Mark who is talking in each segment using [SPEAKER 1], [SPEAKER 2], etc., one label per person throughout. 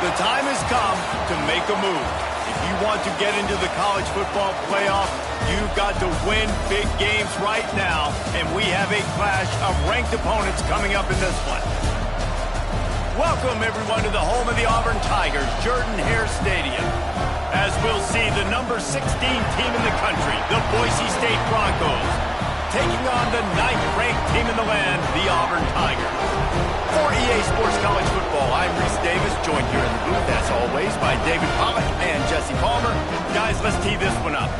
[SPEAKER 1] The time has come to make a move. If you want to get into the college football playoff, you've got to win big games right now, and we have a clash of ranked opponents coming up in this one. Welcome, everyone, to the home of the Auburn Tigers, Jordan-Hare Stadium. As we'll see the number 16 team in the country, the Boise State Broncos, taking on the 9th-ranked team in the land, the Auburn Tigers. For EA Sports College Football, I'm Reese Davis, joined here in the booth, as always, by David Pollack and Jesse Palmer. Guys, let's tee this one up.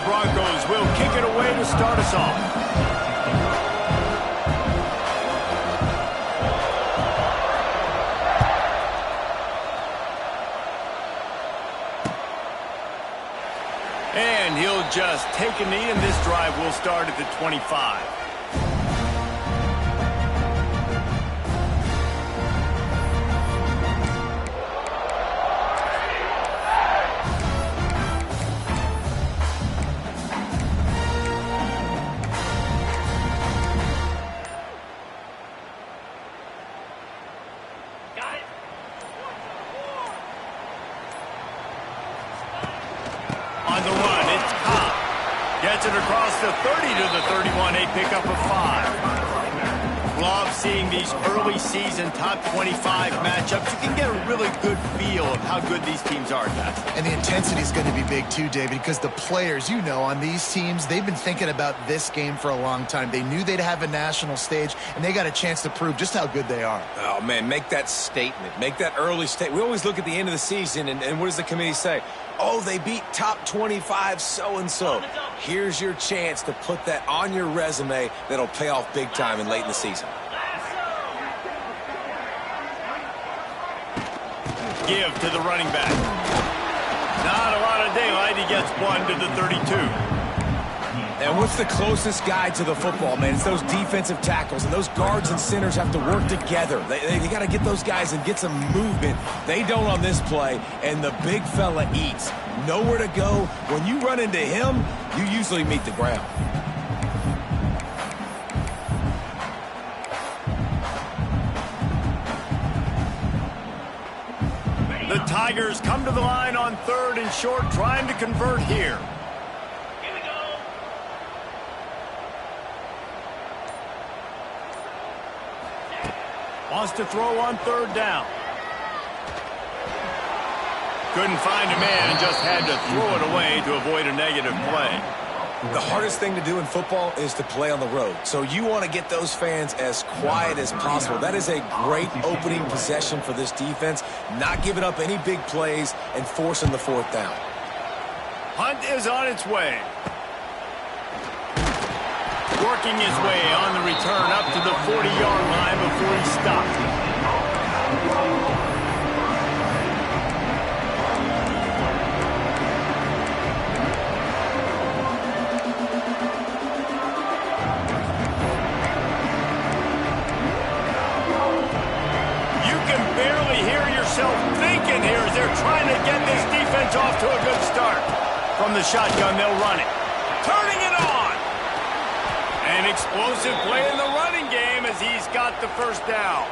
[SPEAKER 1] Broncos will kick it away to start us off. And he'll just take a knee, and this drive will start at the 25. On the run, it's Cobb. Gets it across the 30 to the 31, a pickup of 5. Love seeing these early season top 25 matchups. You can get a really good feel of how good these teams are, guys.
[SPEAKER 2] And the intensity is going to be big too, David, because the players, you know, on these teams, they've been thinking about this game for a long time. They knew they'd have a national stage, and they got a chance to prove just how good they are.
[SPEAKER 3] Oh, man, make that statement. Make that early statement. We always look at the end of the season, and what does the committee say? Oh, they beat top 25 so-and-so. Here's your chance to put that on your resume that'll pay off big time and late in the season.
[SPEAKER 1] Give to the running back. Not a lot of daylight. He gets one to the 32.
[SPEAKER 3] And what's the closest guy to the football, man? It's those defensive tackles, and those guards and centers have to work together. They got to get those guys and get some movement. They don't on this play, and the big fella eats. Nowhere to go. When you run into him, you usually meet the ground.
[SPEAKER 1] The Tigers come to the line on 3rd and short, trying to convert here. Wants to throw on 3rd down. Couldn't find a man and just had to throw it away to avoid a negative play.
[SPEAKER 3] The hardest thing to do in football is to play on the road. So you want to get those fans as quiet as possible. That is a great opening possession for this defense. Not giving up any big plays and forcing the 4th down.
[SPEAKER 1] Hunt is on its way. Working his way on the return up to the 40-yard line before he stopped. Thinking here as they're trying to get this defense off to a good start. From the shotgun, they'll run it. Turning it on. An explosive play in the running game as he's got the 1st down.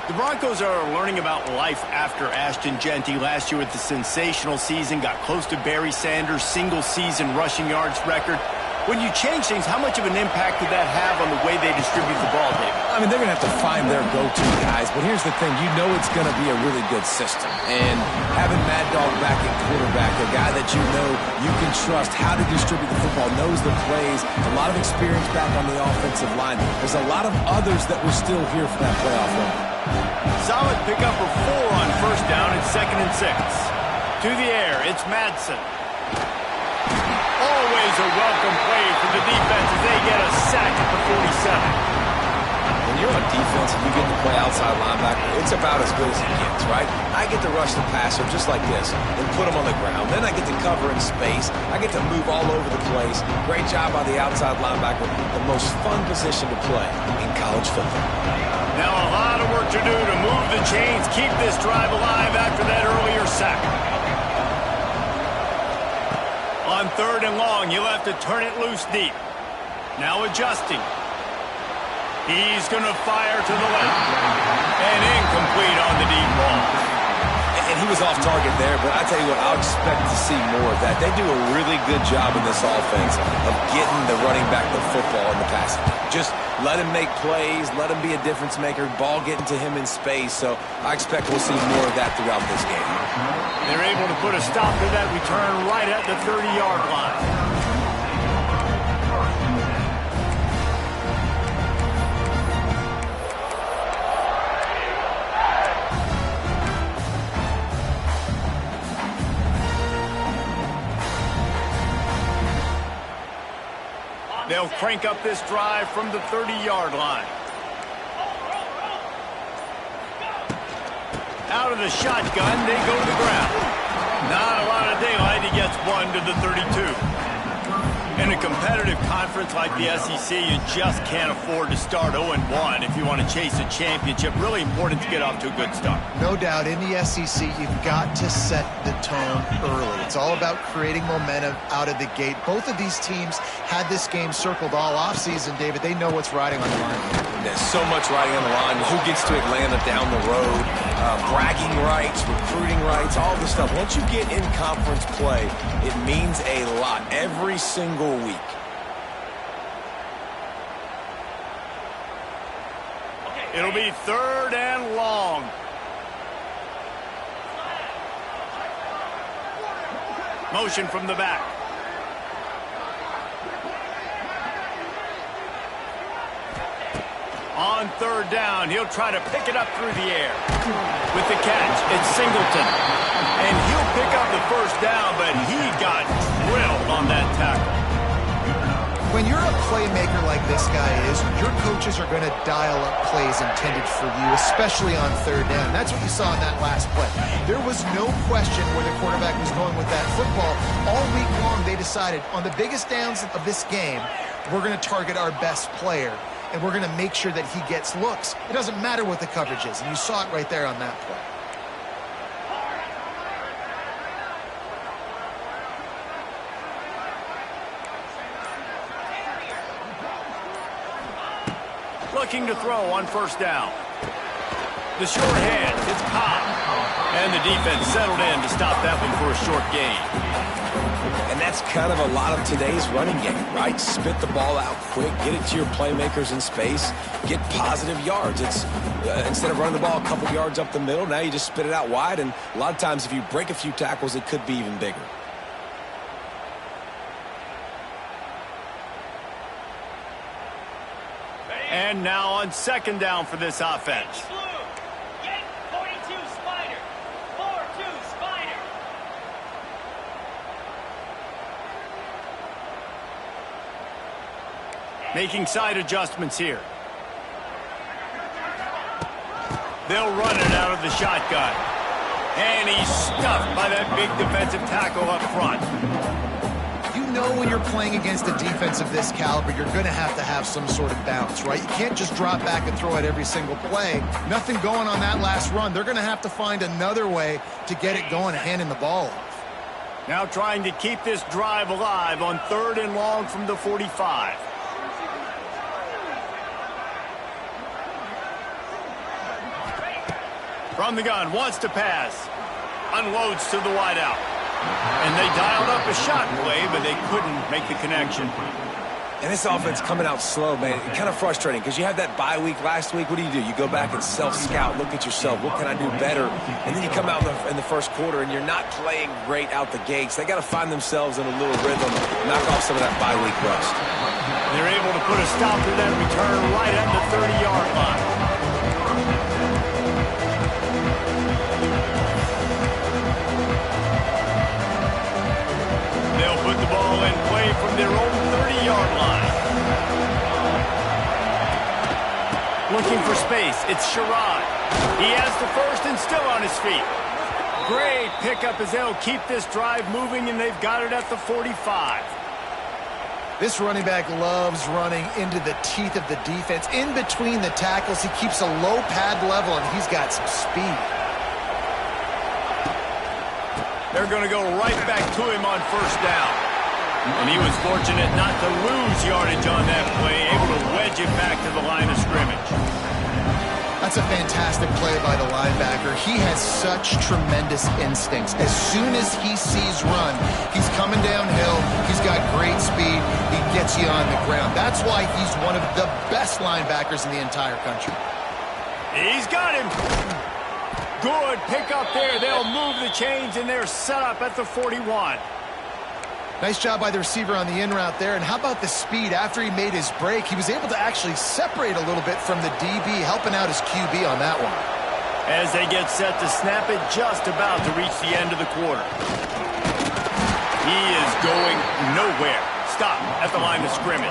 [SPEAKER 1] The Broncos are learning about life after Ashton Jeanty last year with the sensational season. Got close to Barry Sanders' single-season rushing yards record. When you change things, how much of an impact did that have on the way they distribute the ball, David?
[SPEAKER 3] I mean, they're going to have to find their go-to guys, but here's the thing. You know it's going to be a really good system. And having Mad Dog back at quarterback, a guy that you know you can trust how to distribute the football, knows the plays, a lot of experience back on the offensive line. There's a lot of others that were still here for that playoff run.
[SPEAKER 1] Solid pickup of 4 on 1st down and 2nd and 6. To the air, it's Madsen. Always a welcome play for the defense as they get a sack at the 47.
[SPEAKER 3] When you're on defense, offense and you get to play outside linebacker, it's about as good as it gets, right? I get to rush the passer just like this and put him on the ground. Then I get to cover in space. I get to move all over the place. Great job by the outside linebacker. The most fun position to play in college football.
[SPEAKER 1] Now a lot of work to do to move the chains, keep this drive alive after that earlier sack. On 3rd and long, you'll have to turn it loose deep. Now adjusting. He's going to fire to the left. And incomplete on the deep ball.
[SPEAKER 3] And he was off target there, but I tell you what, I'll expect to see more of that. They do a really good job in this offense of getting the running back the football in the passing game. Just let him make plays, let him be a difference maker, ball getting to him in space. So I expect we'll see more of that throughout this game.
[SPEAKER 1] They're able to put a stop to that return right at the 30-yard line. They'll crank up this drive from the 30-yard line. Out of the shotgun, they go to the ground. Not a lot of daylight. He gets one to the 32. In a competitive conference like the SEC, you just can't afford to start 0-1 if you want to chase a championship. Really important to get off to a good start.
[SPEAKER 2] No doubt, in the SEC, you've got to set the tone early. It's all about creating momentum out of the gate. Both of these teams had this game circled all offseason, David. They know what's riding on the line.
[SPEAKER 3] There's so much riding on the line. Who gets to Atlanta down the road? Bragging rights, recruiting rights, all this stuff. Once you get in conference play, it means a lot every single week.
[SPEAKER 1] It'll be 3rd and long. Motion from the back. On 3rd down, he'll try to pick it up through the air. With the catch, it's Singleton. And he'll pick up the 1st down, but he got drilled on that tackle.
[SPEAKER 2] When you're a playmaker like this guy is, your coaches are going to dial up plays intended for you, especially on 3rd down. That's what you saw in that last play. There was no question where the quarterback was going with that football. All week long, they decided on the biggest downs of this game, we're going to target our best player, and we're going to make sure that he gets looks. It doesn't matter what the coverage is, and you saw it right there on that play.
[SPEAKER 1] Looking to throw on 1st down. The short hand, it's Cobb. And the defense settled in to stop that one for a short gain.
[SPEAKER 3] And that's kind of a lot of today's running game, right? Spit the ball out quick, get it to your playmakers in space, get positive yards. It's instead of running the ball a couple yards up the middle, now you just spit it out wide. And a lot of times if you break a few tackles, it could be even bigger.
[SPEAKER 1] And now on 2nd down for this offense. Making side adjustments here. They'll run it out of the shotgun. And he's stuffed by that big defensive tackle up front.
[SPEAKER 2] You know when you're playing against a defense of this caliber, you're going to have some sort of bounce, right? You can't just drop back and throw it every single play. Nothing going on that last run. They're going to have to find another way to get it going, handing the ball off.
[SPEAKER 1] Now trying to keep this drive alive on 3rd and long from the 45. From the gun, wants to pass. Unloads to the wideout. And they dialed up a shot play, but they couldn't make the connection.
[SPEAKER 3] And this offense coming out slow, man. It's kind of frustrating because you had that bye week last week. What do? You go back and self-scout, look at yourself. What can I do better? And then you come out in the 1st quarter, and you're not playing great out the gates. They got to find themselves in a little rhythm, knock off some of that bye week rust.
[SPEAKER 1] They're able to put a stop to that return right at the 30-yard line. They'll put the ball in play from their own 30-yard line. looking for space. It's Sherrod. He has the first and still on his feet. Great pickup as they'll keep this drive moving, and they've got it at the 45.
[SPEAKER 2] This running back loves running into the teeth of the defense. In between the tackles, he keeps a low pad level, and he's got some speed.
[SPEAKER 1] They're going to go right back to him on first down. And he was fortunate not to lose yardage on that play, able to wedge it back to the line of scrimmage.
[SPEAKER 2] That's a fantastic play by the linebacker. He has such tremendous instincts. As soon as he sees run, he's coming downhill. He's got great speed. He gets you on the ground. That's why he's one of the best linebackers in the entire country.
[SPEAKER 1] He's got him. Good pick up there. They'll move the chains, and they're set up at the 41.
[SPEAKER 2] Nice job by the receiver on the in route there. And how about the speed? After he made his break, he was able to actually separate a little bit from the DB, helping out his QB on that one.
[SPEAKER 1] As they get set to snap it, just about to reach the end of the quarter. He is going nowhere. Stop at the line of scrimmage.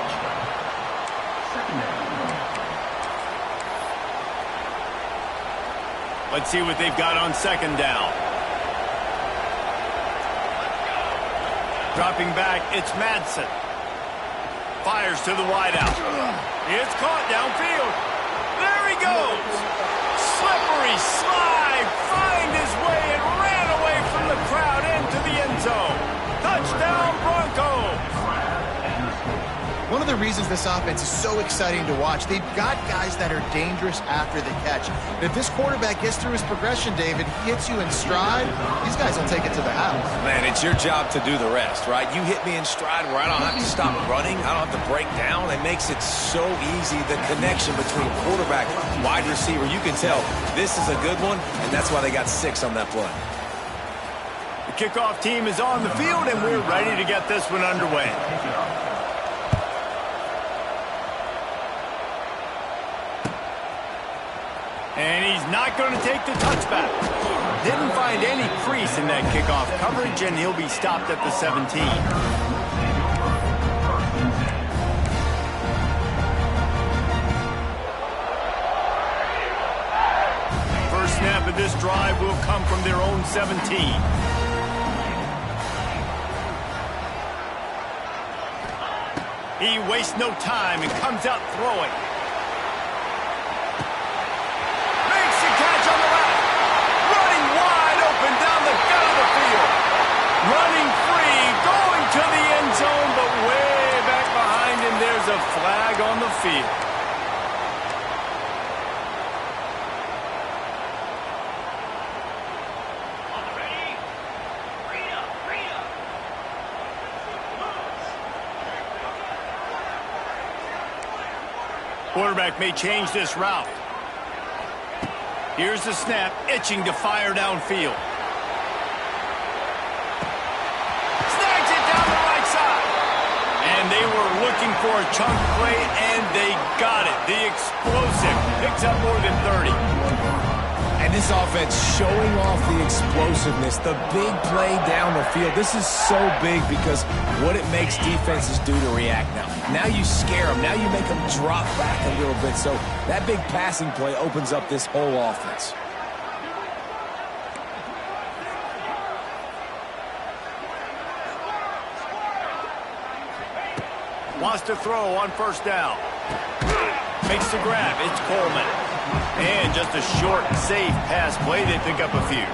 [SPEAKER 1] Let's see what they've got on second down. Dropping back, it's Madsen. Fires to the wideout. It's caught downfield. There he goes. Slippery slide. Find his way and ran away from the crowd into the end zone. Touchdown, Broncos.
[SPEAKER 2] One of the reasons this offense is so exciting to watch, they've got guys that are dangerous after the catch. And if this quarterback gets through his progression, David, he hits you in stride, these guys will take it to the house.
[SPEAKER 3] Man, it's your job to do the rest, right? You hit me in stride where I don't have to stop running. I don't have to break down. It makes it so easy. The connection between quarterback, wide receiver, you can tell this is a good one, and that's why they got 6 on that play.
[SPEAKER 1] The kickoff team is on the field, and we're ready to get this one underway. And he's not going to take the touchback. Didn't find any crease in that kickoff coverage, and he'll be stopped at the 17. First snap of this drive will come from their own 17. He wastes no time and comes out throwing. Running free, going to the end zone, but way back behind him, there's a flag on the field. Quarterback may change this route. Here's the snap, itching to fire downfield. And they were looking for a chunk play, and they got it. The explosive picks up more than 30.
[SPEAKER 3] And this offense showing off the explosiveness, the big play down the field. This is so big because what it makes defenses do to react now. Now you scare them. Now you make them drop back a little bit. So that big passing play opens up this whole offense.
[SPEAKER 1] Wants to throw on first down. Makes the grab. It's Coleman. And just a short, safe pass play. They pick up a few.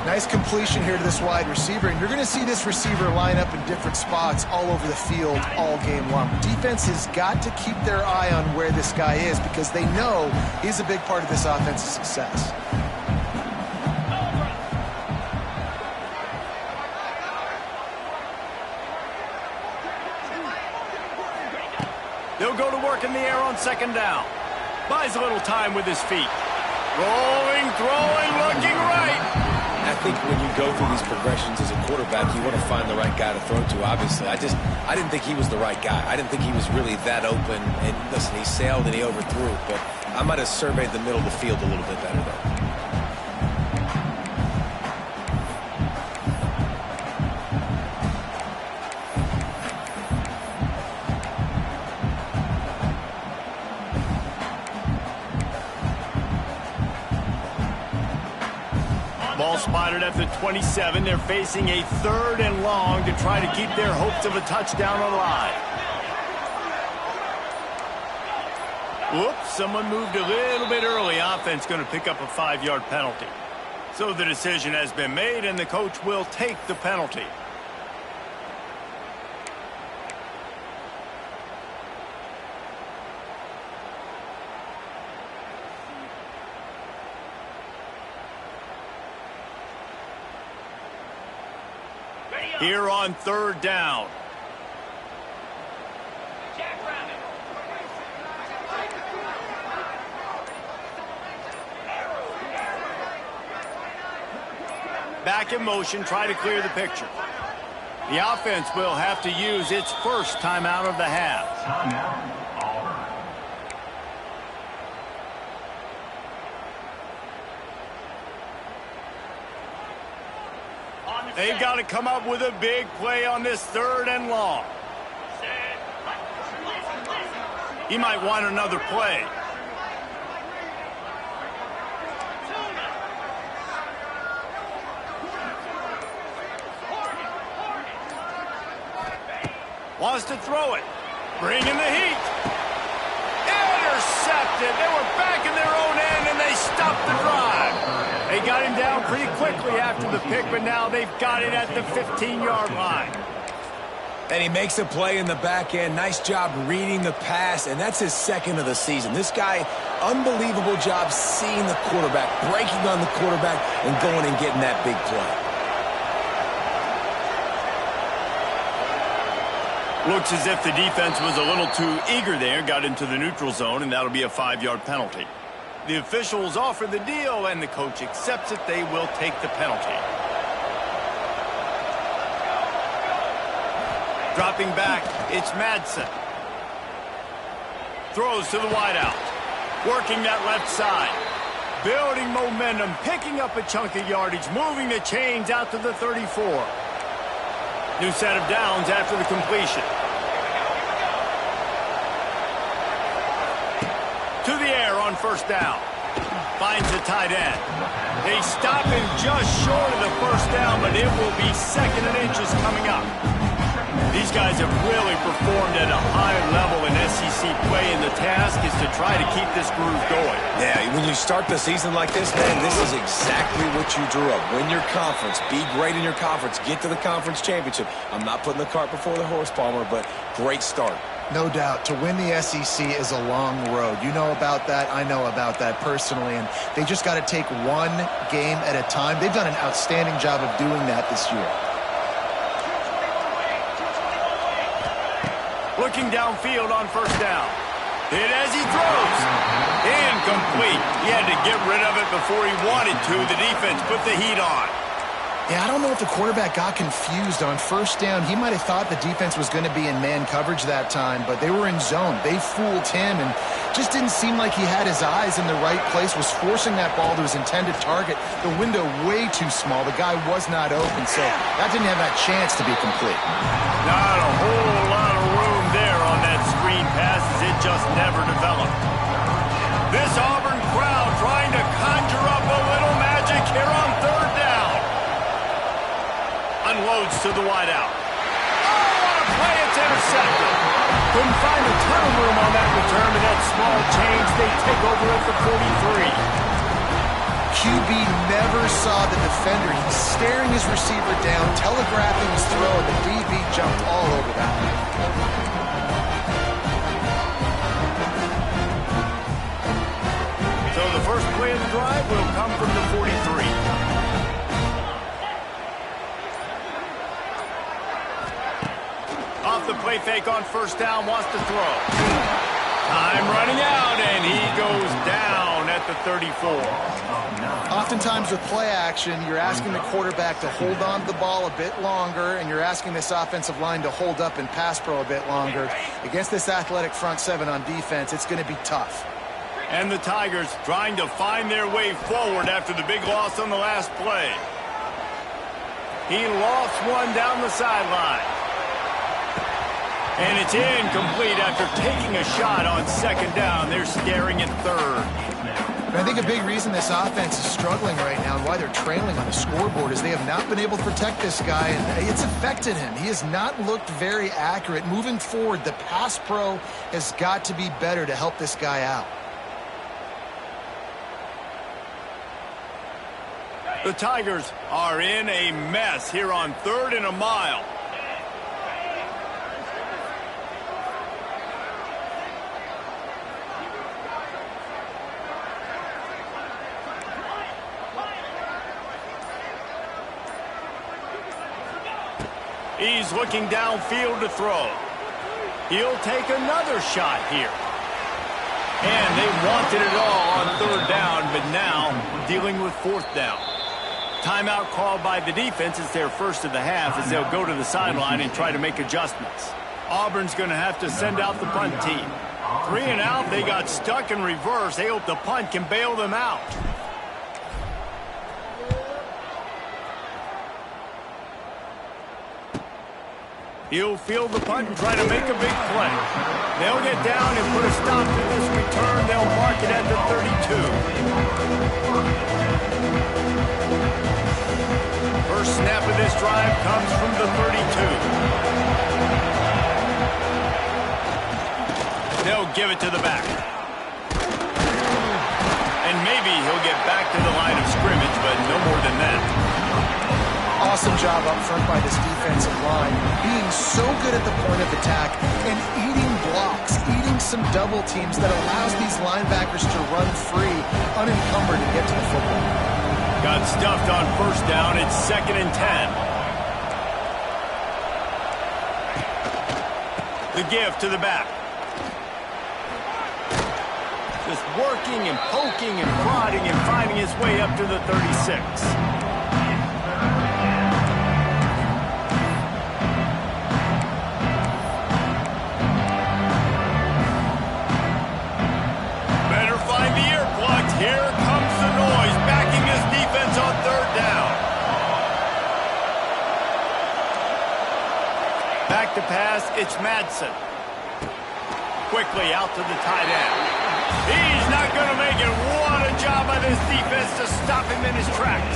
[SPEAKER 2] Nice completion here to this wide receiver. And you're going to see this receiver line up in different spots all over the field all game long. Defense has got to keep their eye on where this guy is because they know he's a big part of this offense's success.
[SPEAKER 1] They'll go to work in the air on second down. Buys a little time with his feet. Rolling, throwing, looking right.
[SPEAKER 3] I think when you go through these progressions as a quarterback, you want to find the right guy to throw to, obviously. I didn't think he was the right guy. I didn't think he was really that open. And listen, he sailed and he overthrew, but I might have surveyed the middle of the field a little bit better, though.
[SPEAKER 1] spotted at the 27. They're facing a 3rd and long to try to keep their hopes of a touchdown alive. Whoops, someone moved a little bit early. Offense going to pick up a 5-yard penalty. So the decision has been made, and the coach will take the penalty. Here on 3rd down. Back in motion, try to clear the picture. The offense will have to use its first timeout of the half. They've got to come up with a big play on this 3rd and long. He might want another play. Wants to throw it. Bringing the heat. Intercepted. They were back in their own end, and they stopped the drive. They got him down pretty quickly after the pick, but now they've got it at the 15-yard line.
[SPEAKER 3] And he makes a play in the back end. Nice job reading the pass, and that's his 2nd of the season. This guy, unbelievable job seeing the quarterback, breaking on the quarterback, and going and getting that big play.
[SPEAKER 1] Looks as if the defense was a little too eager there, got into the neutral zone, and that'll be a 5-yard penalty. The officials offer the deal, and the coach accepts it. They will take the penalty. Dropping back, it's Madsen. Throws to the wideout. Working that left side. Building momentum, picking up a chunk of yardage, moving the chains out to the 34. New set of downs after the completion. To the air on 1st down. Finds the tight end. They stop him just short of the 1st down, but it will be 2nd and inches coming up. These guys have really performed at a high level in SEC play, and the task is to try to keep this groove going.
[SPEAKER 3] Yeah, when you start the season like this, man, this is exactly what you drew up. Win your conference, be great in your conference, get to the conference championship. I'm not putting the cart before the horse, Palmer, but great start.
[SPEAKER 2] No doubt. To win the SEC is a long road. You know about that. I know about that personally. And they just got to take one game at a time. They've done an outstanding job of doing that this year.
[SPEAKER 1] Looking downfield on 1st down. Hit as he throws. Incomplete. He had to get rid of it before he wanted to. The defense put the heat on.
[SPEAKER 2] Yeah, I don't know if the quarterback got confused on 1st down. He might have thought the defense was going to be in man coverage that time, but they were in zone. They fooled him and just didn't seem like he had his eyes in the right place, was forcing that ball to his intended target. The window way too small. The guy was not open, so that didn't have that chance to be complete.
[SPEAKER 1] Not a whole lot of room there on that screen pass as it just never developed. This Auburn crowd trying to conjure up a little magic here on 3rd down. Unloads to the wideout. Oh, what a play! It's intercepted. Couldn't find a ton of room on that return, but that small change, they take over at the 43.
[SPEAKER 2] QB never saw the defender. He's staring his receiver down, telegraphing his throw, and the DB jumped all over that.
[SPEAKER 1] So the first play of the drive will come from the 43. Off the play fake on 1st down, wants to throw. Time running out, and he goes down at the 34.
[SPEAKER 2] Oftentimes with play action, you're asking the quarterback to hold on to the ball a bit longer, and you're asking this offensive line to hold up and pass pro a bit longer. Against this athletic front 7 on defense, it's going to be tough.
[SPEAKER 1] And the Tigers trying to find their way forward after the big loss on the last play. He lost one down the sideline. And it's incomplete after taking a shot on 2nd down. They're staring at 3rd.
[SPEAKER 2] And I think a big reason this offense is struggling right now and why they're trailing on the scoreboard is they have not been able to protect this guy, and it's affected him. He has not looked very accurate. Moving forward, the pass pro has got to be better to help this guy out.
[SPEAKER 1] The Tigers are in a mess here on 3rd and a mile. He's looking downfield to throw. He'll take another shot here. And they wanted it all on 3rd down, but now dealing with 4th down. Timeout called by the defense. It's their first of the half as they'll go to the sideline and try to make adjustments. Auburn's going to have to send out the punt team. 3 and out, they got stuck in reverse. They hope the punt can bail them out. He'll field the punt and try to make a big play. They'll get down and put a stop to this return. They'll mark it at the 32. First snap of this drive comes from the 32. They'll give it to the back. And maybe he'll get back to the line of scrimmage, but no more than that.
[SPEAKER 2] Awesome job up front by this defensive line, being so good at the point of attack and eating blocks, eating some double teams that allows these linebackers to run free, unencumbered, and get to the football.
[SPEAKER 1] Got stuffed on 1st down. It's 2nd and 10. The give to the back. Just working and poking and prodding and finding his way up to the 36. Here comes the noise, backing his defense on 3rd down. Back to pass, it's Madsen. Quickly out to the tight end. He's not going to make it. What a job by this defense to stop him in his tracks.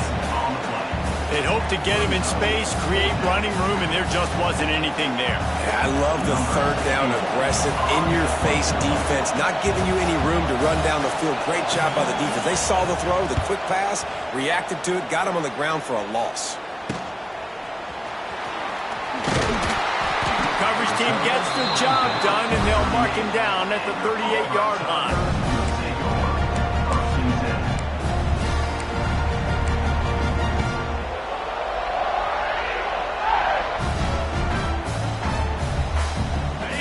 [SPEAKER 1] They'd hope to get him in space, create running room, and there just wasn't anything there.
[SPEAKER 3] Yeah, I love the 3rd down aggressive, in-your-face defense, not giving you any room to run down the field. Great job by the defense. They saw the throw, the quick pass, reacted to it, got him on the ground for a loss.
[SPEAKER 1] Coverage team gets the job done, and they'll mark him down at the 38-yard line.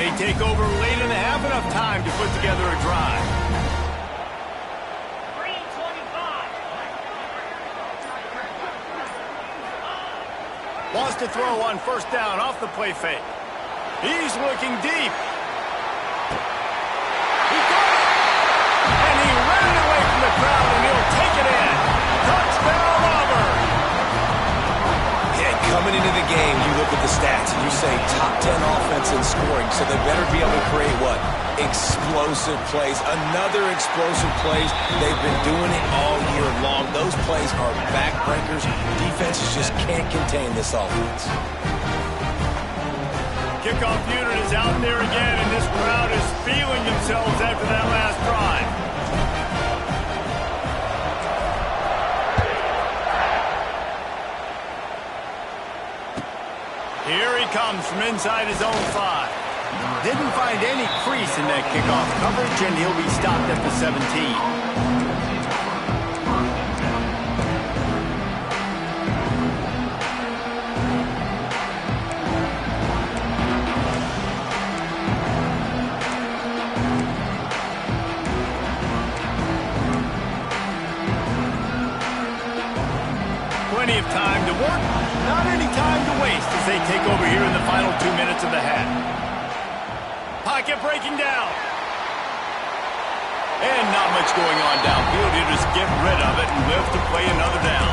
[SPEAKER 1] They take over late in the half, enough time to put together a drive. 3:25. Wants to throw on 1st down off the play fake. He's looking deep. He got it! And he ran it away from the crowd, and he'll take it in. Touchdown, Auburn!
[SPEAKER 3] Coming into the game, you look at the stats and you say top 10 offense in scoring, so they better be able to create what? Explosive plays. Another explosive plays. They've been doing it all year long. Those plays are backbreakers. Defenses just can't contain this offense.
[SPEAKER 1] Kickoff unit is out there again, and this crowd is feeling themselves after that last drive. Here he comes from inside his own 5. Didn't find any crease in that kickoff coverage, and he'll be stopped at the 17. Plenty of time to work, not any time to waste as they take over here in the final 2 minutes of the half. Pocket breaking down. And not much going on downfield. He'll just get rid of it and live to play another down.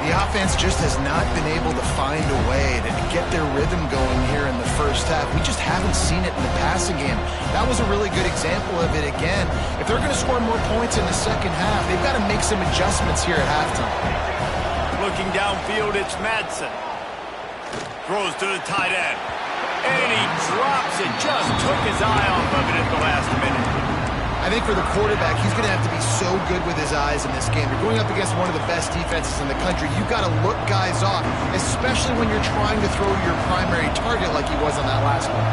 [SPEAKER 2] The offense just has not been able to find a way to get their rhythm going here in the first half. We just haven't seen it in the passing game. That was a really good example of it again. If they're going to score more points in the second half, they've got to make some adjustments here at halftime.
[SPEAKER 1] Looking downfield, it's Madsen. Throws to the tight end. And he drops it. Just took his eye off of it at the last minute.
[SPEAKER 2] I think for the quarterback, he's going to have to be so good with his eyes in this game. You're going up against one of the best defenses in the country. You've got to look guys off, especially when you're trying to throw to your primary target like he was on that last one.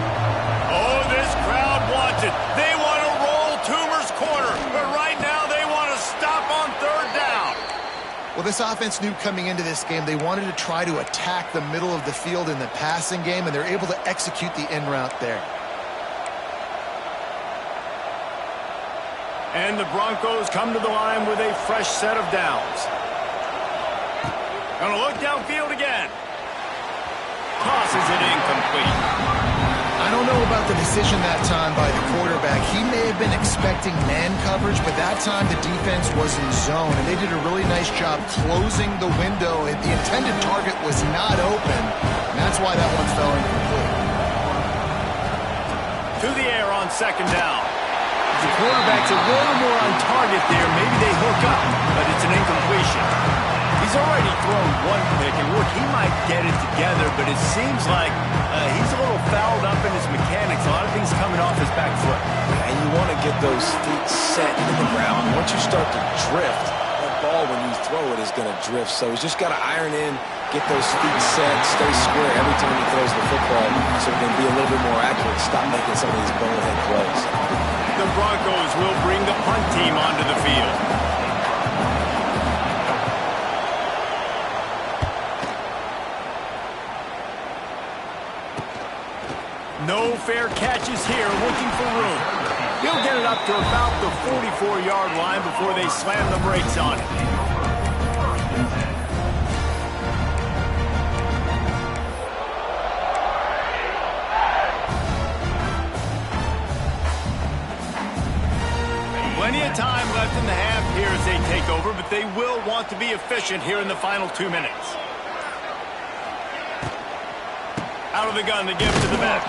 [SPEAKER 1] Oh, this crowd wants it. They want to roll Toomer's corner, but right now they want to stop on third down.
[SPEAKER 2] Well, this offense knew coming into this game they wanted to try to attack the middle of the field in the passing game, and they're able to execute the in route there.
[SPEAKER 1] And the Broncos come to the line with a fresh set of downs. Gonna look downfield again. Tosses it incomplete.
[SPEAKER 2] I don't know about the decision that time by the quarterback. He may have been expecting man coverage, but that time the defense was in zone, and they did a really nice job closing the window. The intended target was not open, and that's why that one fell incomplete.
[SPEAKER 1] To the air on second down. The quarterback's a little more on target there. Maybe they hook up, but it's an incompletion. He's already thrown one pick, and look, he might get it together, but it seems like he's a little fouled up in his mechanics. A lot of things coming off his back foot.
[SPEAKER 3] And you want to get those feet set into the ground. Once you start to drift, that ball, when you throw it, is going to drift. So he's just got to iron in, get those feet set, stay square every time he throws the football so he can be a little bit more accurate, stop making some of these bonehead throws.
[SPEAKER 1] The Broncos will bring the punt team onto the field. No fair catches here, looking for room. He'll get it up to about the 44-yard line before they slam the brakes on it. Plenty of time left in the half here as they take over, but they will want to be efficient here in the final 2 minutes. Out of the gun, they give it to the back.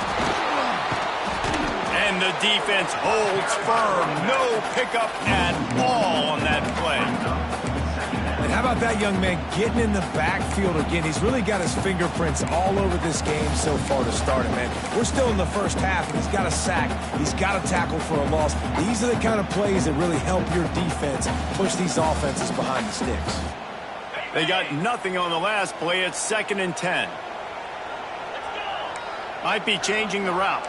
[SPEAKER 1] And the defense holds firm. No pickup at all on that play.
[SPEAKER 3] And how about that young man getting in the backfield again? He's really got his fingerprints all over this game so far to start it, man. We're still in the first half, and he's got a sack. He's got a tackle for a loss. These are the kind of plays that really help your defense push these offenses behind the sticks.
[SPEAKER 1] They got nothing on the last play. It's 2nd and 10. Might be changing the route.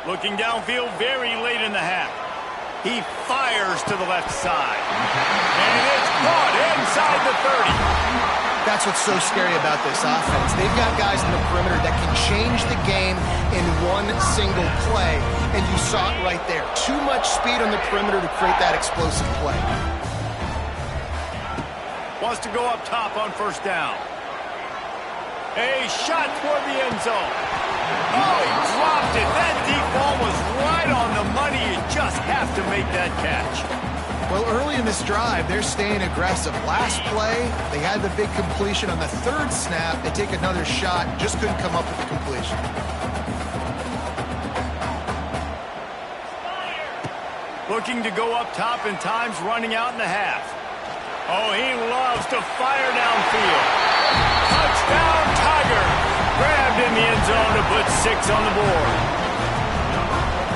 [SPEAKER 1] Looking downfield very late in the half. He fires to the left side. And it's caught inside the 30.
[SPEAKER 2] That's what's so scary about this offense. They've got guys in the perimeter that can change the game in one single play. And you saw it right there. Too much speed on the perimeter to create that explosive play.
[SPEAKER 1] Wants to go up top on first down. A shot toward the end zone. Oh, he dropped it. That deep ball was right on the money. You just have to make that catch.
[SPEAKER 2] Well, early in this drive, they're staying aggressive. Last play, they had the big completion. On the third snap, they take another shot. Just couldn't come up with the completion.
[SPEAKER 1] Looking to go up top, and time's running out in the half. Oh, he loves to fire downfield. Touchdown, Tiger! Grabbed in the end zone to put 6 on the board.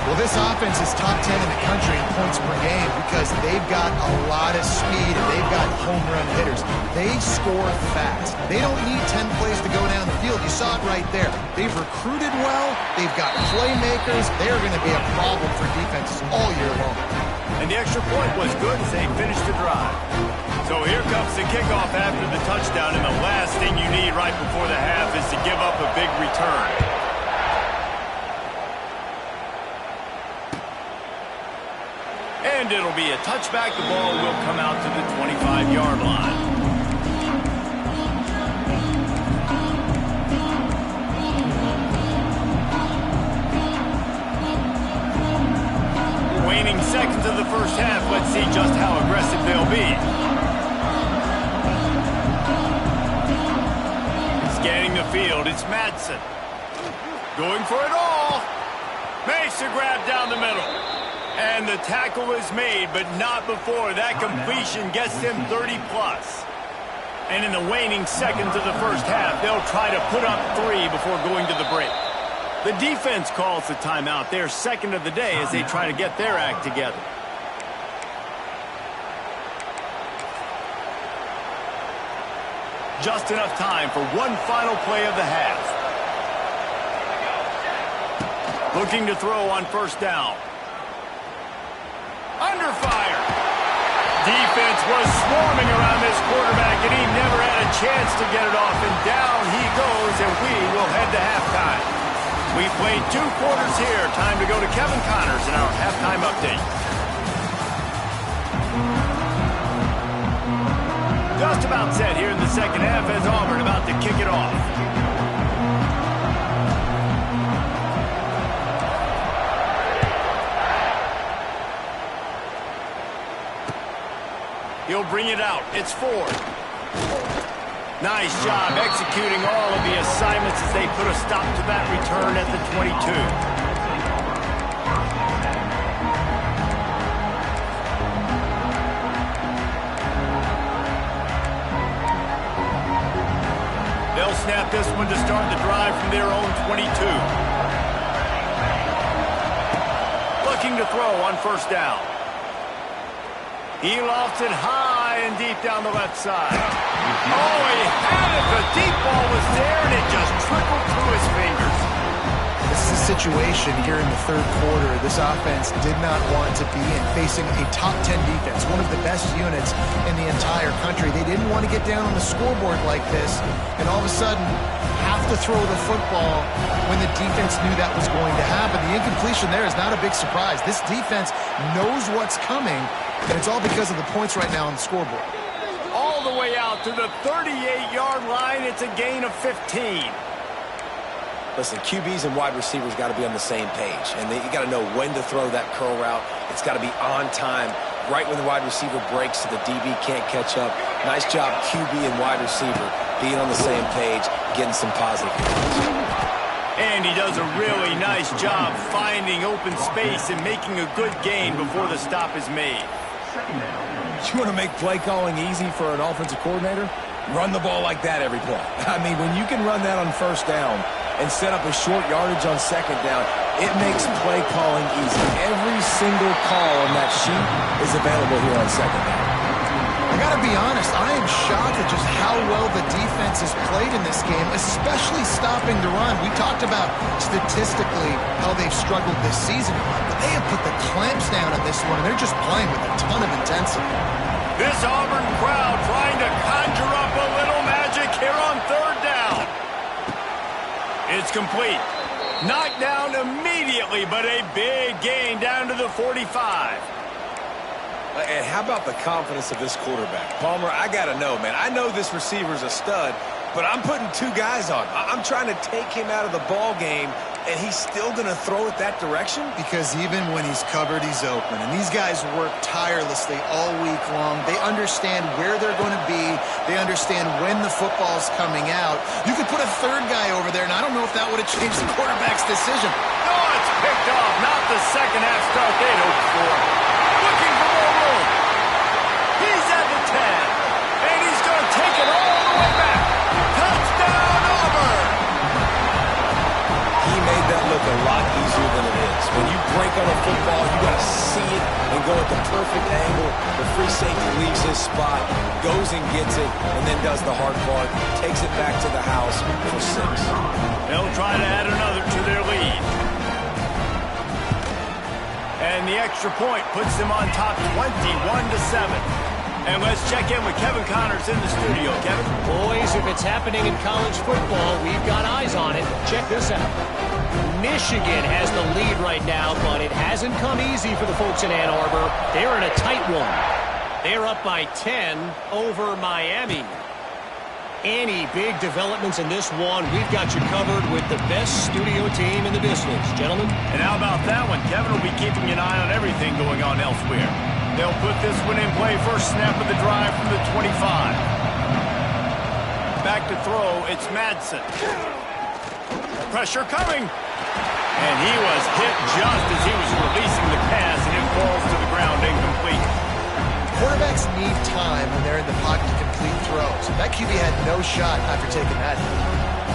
[SPEAKER 2] Well, this offense is top 10 in the country in points per game because they've got a lot of speed and they've got home run hitters. They score fast. They don't need 10 plays to go down the field. You saw it right there. They've recruited well. They've got playmakers. They're going to be a problem for defenses all year long.
[SPEAKER 1] And the extra point was good as they finished the drive. So here comes the kickoff after the touchdown, and the last thing you need right before the half is to give up a big return. And it'll be a touchback. The ball will come out to the 25-yard line. see just how aggressive they'll be. Scanning the field, it's Madsen. Going for it all. Makes a grab down the middle. And the tackle is made, but not before that completion gets them 30-plus. And in the waning seconds of the first half, they'll try to put up 3 before going to the break. The defense calls the timeout, their second of the day, as they try to get their act together. Just enough time for one final play of the half. Looking to throw on first down. Under fire. Defense was swarming around this quarterback, and he never had a chance to get it off. And down he goes, and we will head to halftime. We played 2 quarters here. Time to go to Kevin Connors in our halftime update. Just about set here in the second half as Auburn about to kick it off. He'll bring it out. It's Ford. Nice job executing all of the assignments as they put a stop to that return at the 22. They'll snap this one to start the drive from their own 22. Looking to throw on first down. He lofts it high and deep down the left side. Oh, he had it. The deep ball was there, and it just trickled through his fingers.
[SPEAKER 2] This is a situation here in the third quarter this offense did not want to be in, facing a top 10 defense, one of the best units in the entire country. They didn't want to get down on the scoreboard like this, and all of a sudden have to throw the football when the defense knew that was going to happen. The incompletion there is not a big surprise. This defense knows what's coming, and it's all because of the points right now on the scoreboard.
[SPEAKER 1] All the way out to the 38-yard line. It's a gain of 15.
[SPEAKER 3] Listen, QBs and wide receivers got to be on the same page, and you got to know when to throw that curl route. It's got to be on time, right when the wide receiver breaks so the DB can't catch up. Nice job, QB and wide receiver, being on the same page, getting some positive yards.
[SPEAKER 1] And he does a really nice job finding open space and making a good gain before the stop is made.
[SPEAKER 3] You want to make play calling easy for an offensive coordinator? Run the ball like that every play. I mean, when you can run that on first down and set up a short yardage on second down, it makes play calling easy. Every single call on that sheet is available here on second down.
[SPEAKER 2] I gotta be honest, I am shocked at just how well the defense has played in this game, especially stopping the run. We talked about statistically how they've struggled this season, but they have put the clamps down on this one, and they're just playing with a ton of intensity.
[SPEAKER 1] This Auburn crowd trying to conjure up a little magic here on third down. It's complete. Knocked down immediately, but a big gain down to the 45.
[SPEAKER 3] And how about the confidence of this quarterback? Palmer, I got to know, man. I know this receiver's a stud, but I'm putting 2 guys on. I'm trying to take him out of the ball game, and he's still going to throw it that direction?
[SPEAKER 2] Because even when he's covered, he's open. And these guys work tirelessly all week long. They understand where they're going to be. They understand when the football's coming out. You could put a 3rd guy over there, and I don't know if that would have changed the quarterback's decision.
[SPEAKER 1] No, it's picked off. Not the second half start they'd hoped for. Looking for more room. He's at the 10. And he's going to take it all the way back. Touchdown, Auburn.
[SPEAKER 3] He made that look a lot easier than it is. When you break on a football, you got to see it and go at the perfect angle. The free safety leaves his spot, goes and gets it, and then does the hard part, takes it back to the house for 6.
[SPEAKER 1] They'll try to add another to their lead. And the extra point puts them on top 21-7. And let's check in with Kevin Connors in the studio. Kevin?
[SPEAKER 4] Boys, if it's happening in college football, we've got eyes on it. Check this out. Michigan has the lead right now, but it hasn't come easy for the folks in Ann Arbor. They're in a tight one. They're up by 10 over Miami. Any big developments in this one, we've got you covered with the best studio team in the business. Gentlemen?
[SPEAKER 1] And how about that one? Kevin will be keeping an eye on everything going on elsewhere. They'll put this one in play. First snap of the drive from the 25. Back to throw, it's Madsen. Pressure coming. And he was hit just as he was releasing the pass, and it falls to the ground incomplete.
[SPEAKER 2] Quarterbacks need time when they're in the pocket to complete throws. That QB had no shot after taking that hit.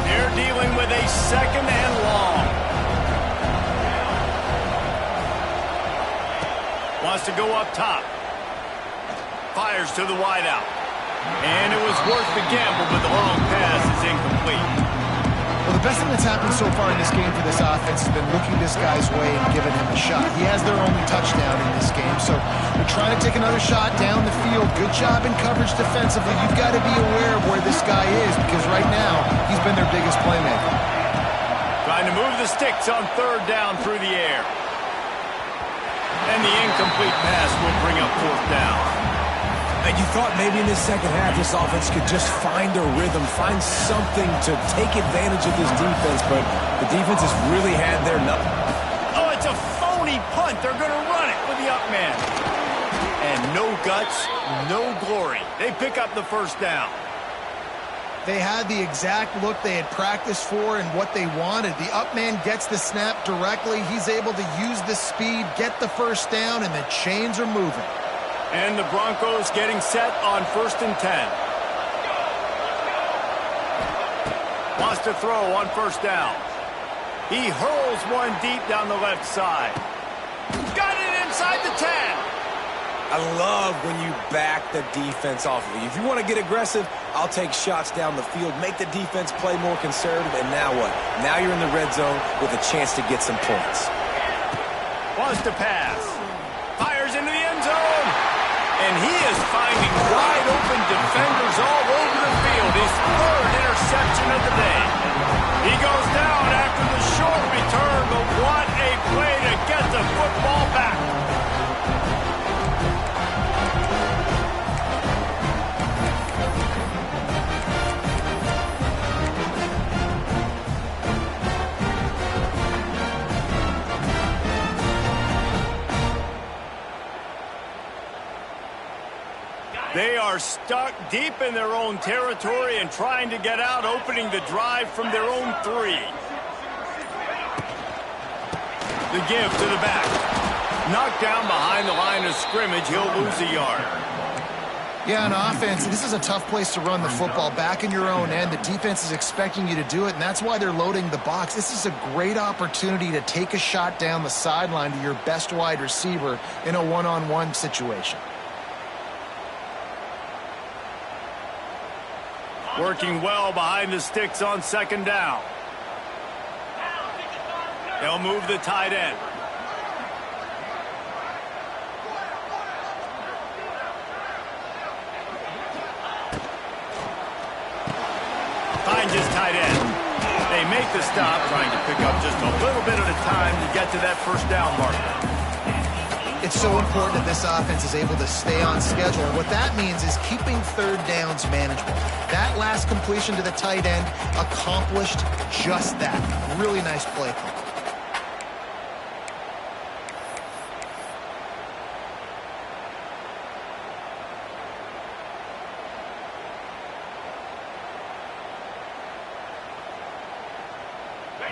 [SPEAKER 1] They're dealing with a second and long. Wants to go up top. Fires to the wideout. And it was worth the gamble, but the long pass is incomplete.
[SPEAKER 2] Well, the best thing that's happened so far in this game for this offense has been looking this guy's way and giving him a shot. He has their only touchdown in this game, so they're trying to take another shot down the field. Good job in coverage defensively. You've got to be aware of where this guy is because right now he's been their biggest playmaker.
[SPEAKER 1] Trying to move the sticks on third down through the air. And the incomplete pass will bring up fourth down.
[SPEAKER 3] And you thought maybe in this second half this offense could just find a rhythm, find something to take advantage of this defense, but the defense has really had their nut.
[SPEAKER 1] Oh, it's a phony punt. They're going to run it with the up man. And no guts, no glory. They pick up the first down.
[SPEAKER 2] They had the exact look they had practiced for and what they wanted. The up man gets the snap directly. He's able to use the speed, get the first down, and the chains are moving.
[SPEAKER 1] And the Broncos getting set on 1st and 10. Wants to throw on first down. He hurls one deep down the left side. Got it inside the 10.
[SPEAKER 3] I love when you back the defense off of you. If you want to get aggressive, I'll take shots down the field, make the defense play more conservative, and now what? Now you're in the red zone with a chance to get some points.
[SPEAKER 1] Wants to pass. Fires into the end zone. And he is finding wide open defenders all over the field. His third interception of the day. He goes down after the short return, but what a play to get the football back. They are stuck deep in their own territory and trying to get out, opening the drive from their own 3. The give to the back. Knocked down behind the line of scrimmage. He'll lose a yard.
[SPEAKER 2] Yeah, on offense, this is a tough place to run the football. Back in your own end, the defense is expecting you to do it, and that's why they're loading the box. This is a great opportunity to take a shot down the sideline to your best wide receiver in a one-on-one situation.
[SPEAKER 1] Working well behind the sticks on second down. They'll move the tight end. Finds his tight end. They make the stop, trying to pick up just a little bit at a time to get to that first down marker.
[SPEAKER 2] It's so important that this offense is able to stay on schedule. And what that means is keeping third downs manageable. That last completion to the tight end accomplished just that. Really nice play call.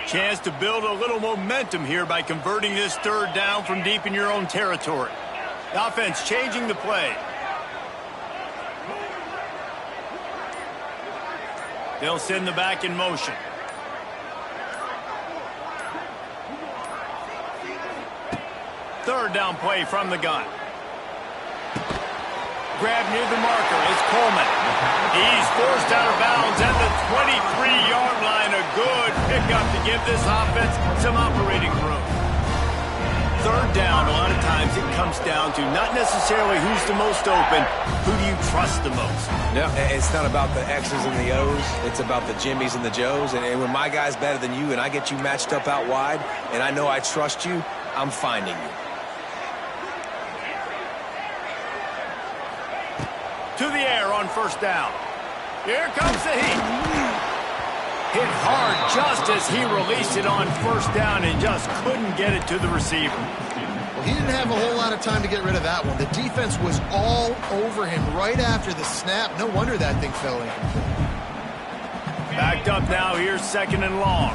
[SPEAKER 1] Chance to build a little momentum here by converting this third down from deep in your own territory. The offense changing the play. They'll send the back in motion. Third down play from the gun. Grab near the marker is Coleman. He's forced out of bounds at the 23-yard line. A good pickup to give this offense some operating room. Third down, a lot of times it comes down to not necessarily who's the most open, who do you trust the most?
[SPEAKER 3] No, it's not about the X's and the O's. It's about the Jimmys and the Joes. And when my guy's better than you and I get you matched up out wide and I know I trust you, I'm finding you.
[SPEAKER 1] To the air on first down. Here comes the heat. Hit hard just as he released it on first down and just couldn't get it to the receiver.
[SPEAKER 2] Well, he didn't have a whole lot of time to get rid of that one. The defense was all over him right after the snap. No wonder that thing fell incomplete.
[SPEAKER 1] Backed up now. Here's 2nd and long.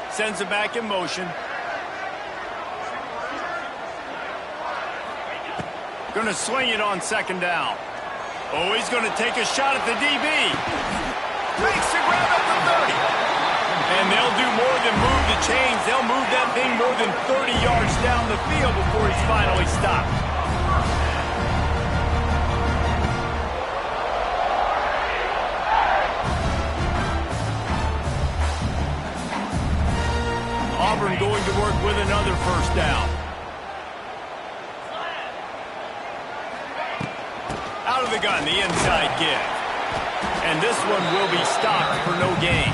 [SPEAKER 1] Sends it back in motion. Going to swing it on 2nd down. Oh, he's going to take a shot at the DB. Makes the grab at the 30. And they'll do more than move the chains. They'll move that thing more than 30 yards down the field before he's finally stopped. Auburn going to work with another 1st down. Out of the gun, the inside give. And this one will be stopped for no gain.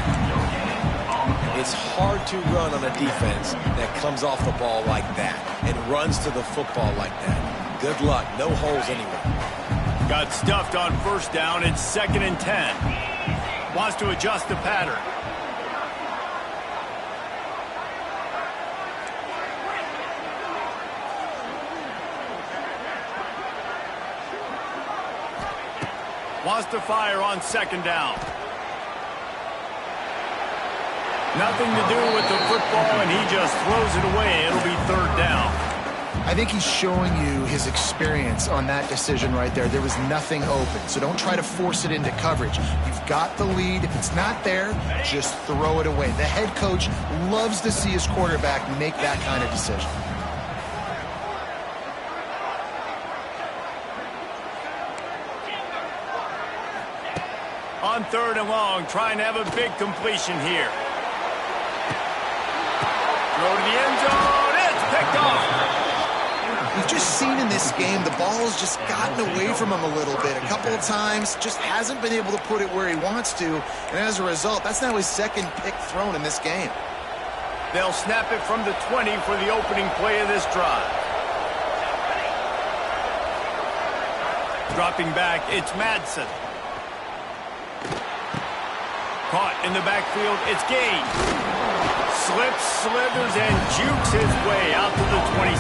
[SPEAKER 3] It's hard to run on a defense that comes off the ball like that and runs to the football like that. Good luck. No holes anywhere.
[SPEAKER 1] Got stuffed on 1st down. It's 2nd and 10. Wants to adjust the pattern. Wants to fire on 2nd down. Nothing to do with the football, and he just throws it away. It'll be 3rd down.
[SPEAKER 2] I think he's showing you his experience on that decision right there. There was nothing open, so don't try to force it into coverage. You've got the lead. If it's not there, just throw it away. The head coach loves to see his quarterback make that kind of decision.
[SPEAKER 1] On 3rd and long, trying to have a big completion here. Throw to the end zone. It's picked off.
[SPEAKER 2] We've just seen in this game the ball's just gotten away from him a little bit. A couple of times, just hasn't been able to put it where he wants to. And as a result, that's now his 2nd pick thrown in this game.
[SPEAKER 1] They'll snap it from the 20 for the opening play of this drive. Dropping back, it's Madsen. Caught in the backfield, it's Gain. Slips, slithers, and jukes his way out to the 26.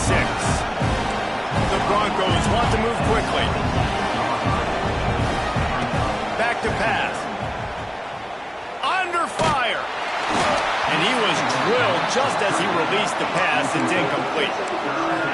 [SPEAKER 1] The Broncos want to move quickly. Back to pass. Under fire. And he was drilled just as he released the pass. It's incomplete.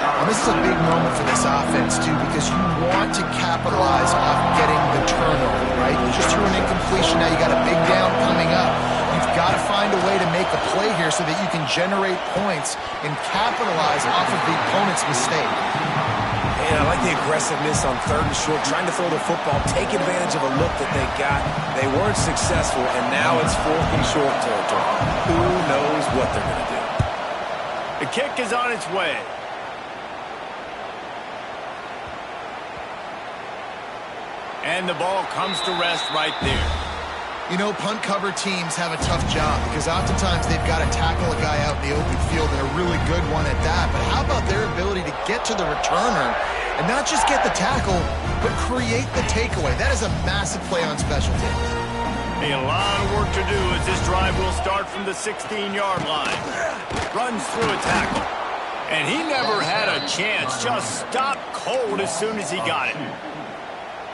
[SPEAKER 2] And this is a big moment for this offense, too, because you want to capitalize off getting the turnover, right? You just threw an incompletion. Now you got a big down coming up. You've got to find a way to make a play here so that you can generate points and capitalize off of the opponent's mistake.
[SPEAKER 3] And I like the aggressiveness on 3rd and short, trying to throw the football, take advantage of a look that they got. They weren't successful, and now it's 4th and short territory. Who knows what they're going to do?
[SPEAKER 1] The kick is on its way. And the ball comes to rest right there.
[SPEAKER 2] You know, punt cover teams have a tough job because oftentimes they've got to tackle a guy out in the open field, and a really good one at that. But how about their ability to get to the returner and not just get the tackle, but create the takeaway? That is a massive play on special teams.
[SPEAKER 1] A lot of work to do as this drive will start from the 16-yard line. Runs through a tackle. And he never had a chance. Just stopped cold as soon as he got it.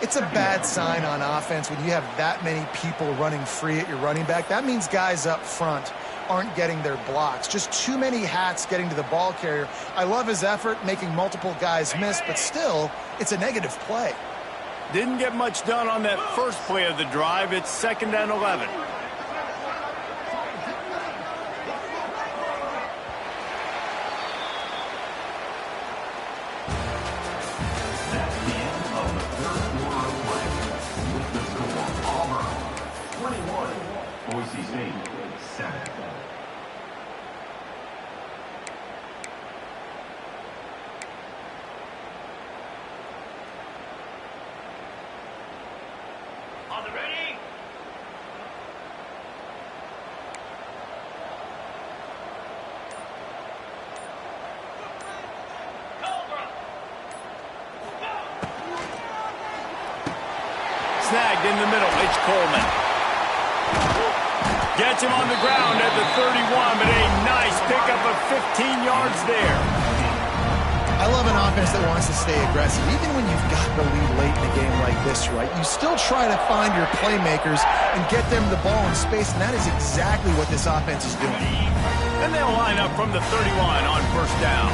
[SPEAKER 2] It's a bad sign on offense when you have that many people running free at your running back. That means guys up front aren't getting their blocks. Just too many hats getting to the ball carrier. I love his effort, making multiple guys miss, but still, it's a negative play.
[SPEAKER 1] Didn't get much done on that first play of the drive. It's 2nd and 11.
[SPEAKER 5] Boise State, 7.
[SPEAKER 1] On the ready. Snagged in the middle. It's Coleman. Gets him on the ground at the 31, but a nice pickup of 15 yards there.
[SPEAKER 2] I love an offense that wants to stay aggressive. Even when you've got the lead late in a game like this, right, you still try to find your playmakers and get them the ball in space, and that is exactly what this offense is doing.
[SPEAKER 1] And they'll line up from the 31 on first down.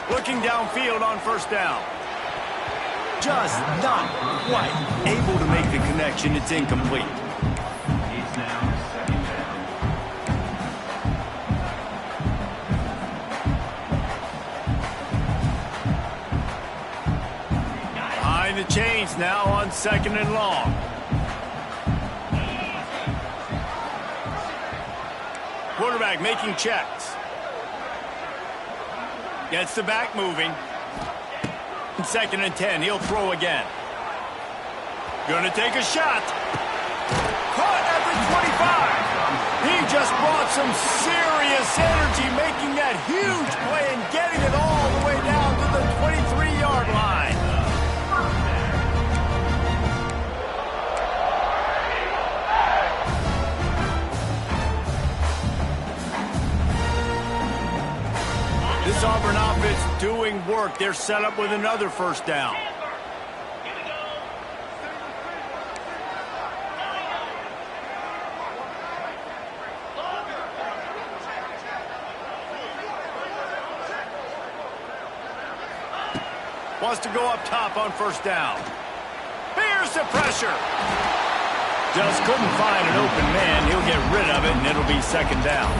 [SPEAKER 1] Looking downfield on first down. Just not quite able to make the connection. It's incomplete.
[SPEAKER 5] It's now second down.
[SPEAKER 1] Behind the chains now on second and long. Quarterback making checks. Gets the back moving. Second and 10. He'll throw again. Gonna take a shot. Caught at the 25. He just brought some serious energy, making that huge play and getting it all the way down to the 23-yard line. This Auburn offense doing work. They're set up with another first down. Wants to go up top on first down. Here's the pressure. Just couldn't find an open man. He'll get rid of it, and it'll be second down.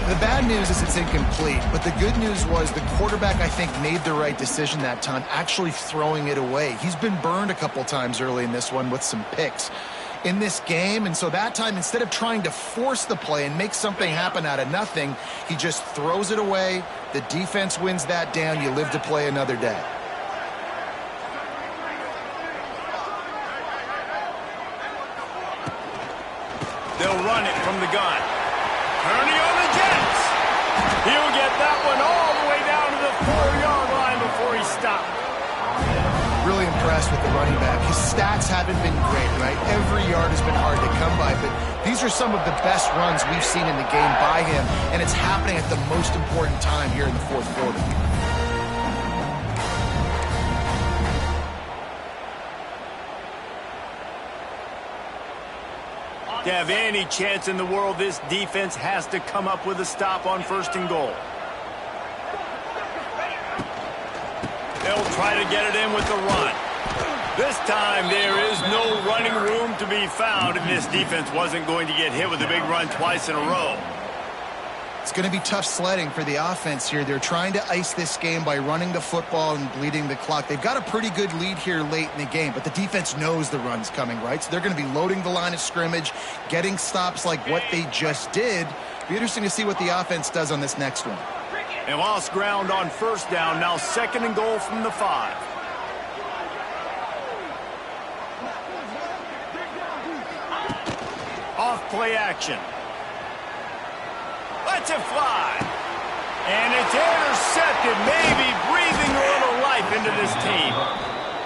[SPEAKER 2] The bad news is it's incomplete, but the good news was the quarterback, I think, made the right decision that time, actually throwing it away. He's been burned a couple times early in this one with some picks in this game, and so that time, instead of trying to force the play and make something happen out of nothing, he just throws it away. The defense wins that down. You live to play another day.
[SPEAKER 1] They'll run it from the gun. Kearney on the Jets. He'll get that one all the way down to the 4-yard line before he stopped.
[SPEAKER 2] Really impressed with the running back. His stats haven't been great, right? Every yard has been hard to come by, but these are some of the best runs we've seen in the game by him, and it's happening at the most important time here in the fourth quarter.
[SPEAKER 1] To have any chance in the world, this defense has to come up with a stop on first and goal. They'll try to get it in with the run. This time there is no running room to be found, and this defense wasn't going to get hit with a big run twice in a row.
[SPEAKER 2] It's going to be tough sledding for the offense here. They're trying to ice this game by running the football and bleeding the clock. They've got a pretty good lead here late in the game, but the defense knows the run's coming, right? So they're going to be loading the line of scrimmage, getting stops like what they just did. Be interesting to see what the offense does on this next one.
[SPEAKER 1] They lost ground on first down. Now second and goal from the 5. Off play action. Lets it fly. And it's intercepted, maybe breathing a little life into this team.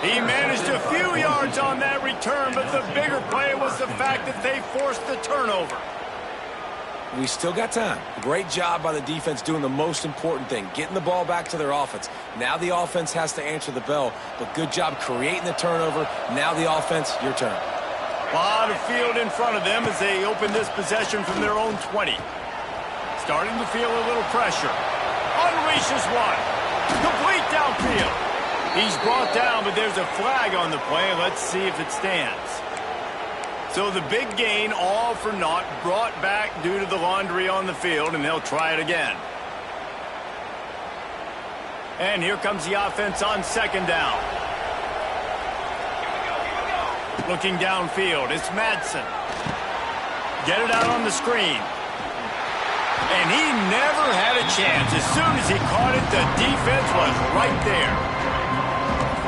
[SPEAKER 1] He managed a few yards on that return, but the bigger play was the fact that they forced the turnover.
[SPEAKER 3] We still got time. Great job by the defense doing the most important thing, getting the ball back to their offense. Now the offense has to answer the bell, but good job creating the turnover. Now the offense, your turn.
[SPEAKER 1] A lot of field in front of them as they open this possession from their own 20. Starting to feel a little pressure. Unleashes one. Complete downfield. He's brought down, but there's a flag on the play. Let's see if it stands. So the big gain, all for naught, brought back due to the laundry on the field, and they'll try it again. And here comes the offense on second down. Looking downfield, it's Madsen. Get it out on the screen. And he never had a chance. As soon as he caught it, the defense was right there.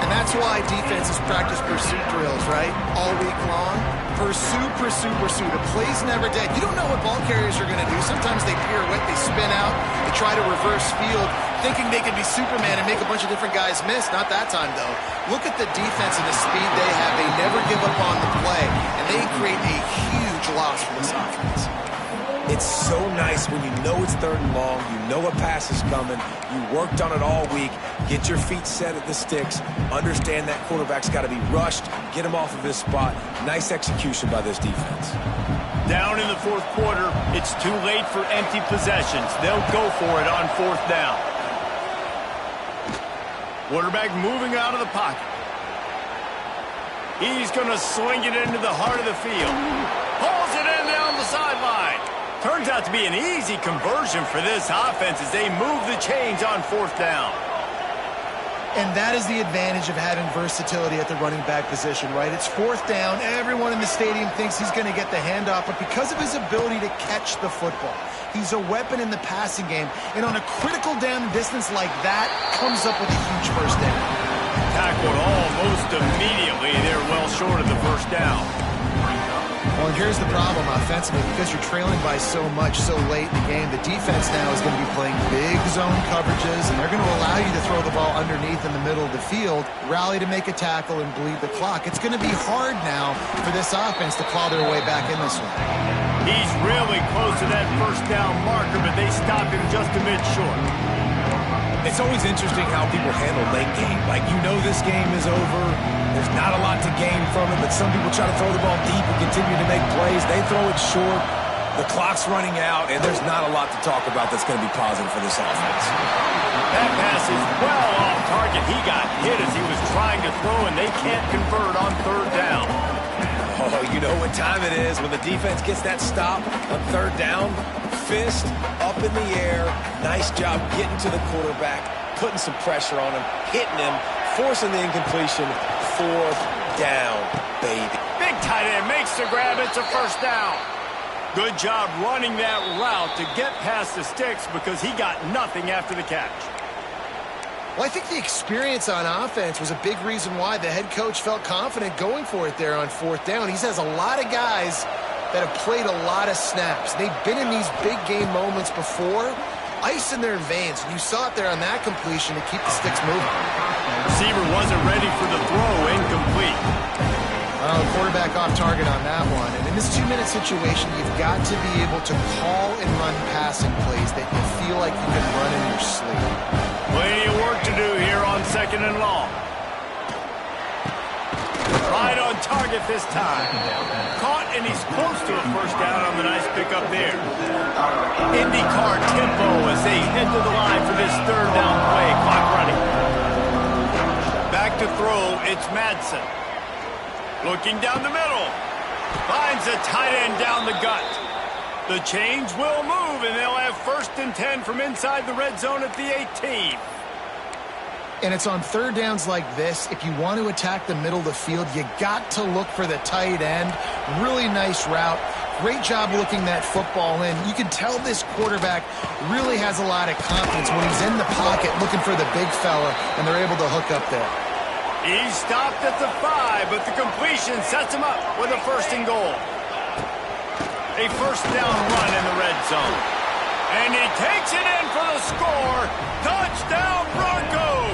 [SPEAKER 2] And that's why defenses practice pursuit drills, right? All week long. Pursue, pursue, pursue. The play's never dead. You don't know what ball carriers are going to do. Sometimes they pirouette, they spin out, they try to reverse field, thinking they can be Superman and make a bunch of different guys miss. Not that time, though. Look at the defense and the speed they have. They never give up on the play, and they create a huge loss for this offense.
[SPEAKER 3] It's so nice when you know it's 3rd and long, you know a pass is coming, you worked on it all week, get your feet set at the sticks, understand that quarterback's got to be rushed, get him off of his spot. Nice execution by this defense.
[SPEAKER 1] Down in the 4th quarter, it's too late for empty possessions. They'll go for it on 4th down. Quarterback moving out of the pocket. He's going to sling it into the heart of the field. Pulls it in down the sideline. Turns out to be an easy conversion for this offense as they move the chains on 4th down.
[SPEAKER 2] And that is the advantage of having versatility at the running back position, right? It's 4th down. Everyone in the stadium thinks he's going to get the handoff, but because of his ability to catch the football, he's a weapon in the passing game. And on a critical down distance like that, comes up with a huge first down.
[SPEAKER 1] Tackled almost immediately. They're well short of the first down.
[SPEAKER 2] Well, and here's the problem offensively. Because you're trailing by so much so late in the game, the defense now is going to be playing big zone coverages, and they're going to allow you to throw the ball underneath in the middle of the field, rally to make a tackle, and bleed the clock. It's going to be hard now for this offense to claw their way back in this one.
[SPEAKER 1] He's really close to that first down marker, but they stop him just a bit short.
[SPEAKER 3] It's always interesting how people handle late game. Like, you know this game is over. There's not a lot to gain from it, but some people try to throw the ball deep and continue to make plays. They throw it short. The clock's running out, and there's not a lot to talk about that's going to be positive for this offense.
[SPEAKER 1] That pass is well off target. He got hit as he was trying to throw, and they can't convert on 3rd down.
[SPEAKER 3] Oh, you know what time it is when the defense gets that stop on 3rd down. Fist up in the air. Nice job getting to the quarterback, putting some pressure on him, hitting him, forcing the incompletion. 4th down, baby.
[SPEAKER 1] Big tight end makes the grab. It's a first down. Good job running that route to get past the sticks because he got nothing after the catch.
[SPEAKER 2] Well, I think the experience on offense was a big reason why the head coach felt confident going for it there on 4th down. He has a lot of guys that have played a lot of snaps. They've been in these big game moments before. Ice in their veins. You saw it there on that completion to keep the sticks moving.
[SPEAKER 1] Receiver wasn't ready for the throw. Incomplete.
[SPEAKER 2] Quarterback off target on that one. And in this 2-minute situation, you've got to be able to call and run passing plays that you feel like you can run in your sleep.
[SPEAKER 1] Plenty of work to do here on 2nd and long. Right on target this time. Caught, and he's close to a first down on the nice pickup there. IndyCar tempo as they head to the line for this 3rd down play. Clock running. Back to throw, it's Madsen. Looking down the middle. Finds a tight end down the gut. The chains will move, and they'll have 1st and 10 from inside the red zone at the 18.
[SPEAKER 2] And it's on 3rd downs like this. If you want to attack the middle of the field, you got to look for the tight end. Really nice route. Great job looking that football in. You can tell this quarterback really has a lot of confidence when he's in the pocket looking for the big fella, and they're able to hook up there.
[SPEAKER 1] He stopped at the 5, but the completion sets him up with a 1st and goal. A first down run in the red zone. And he takes it in for the score. Touchdown, Broncos!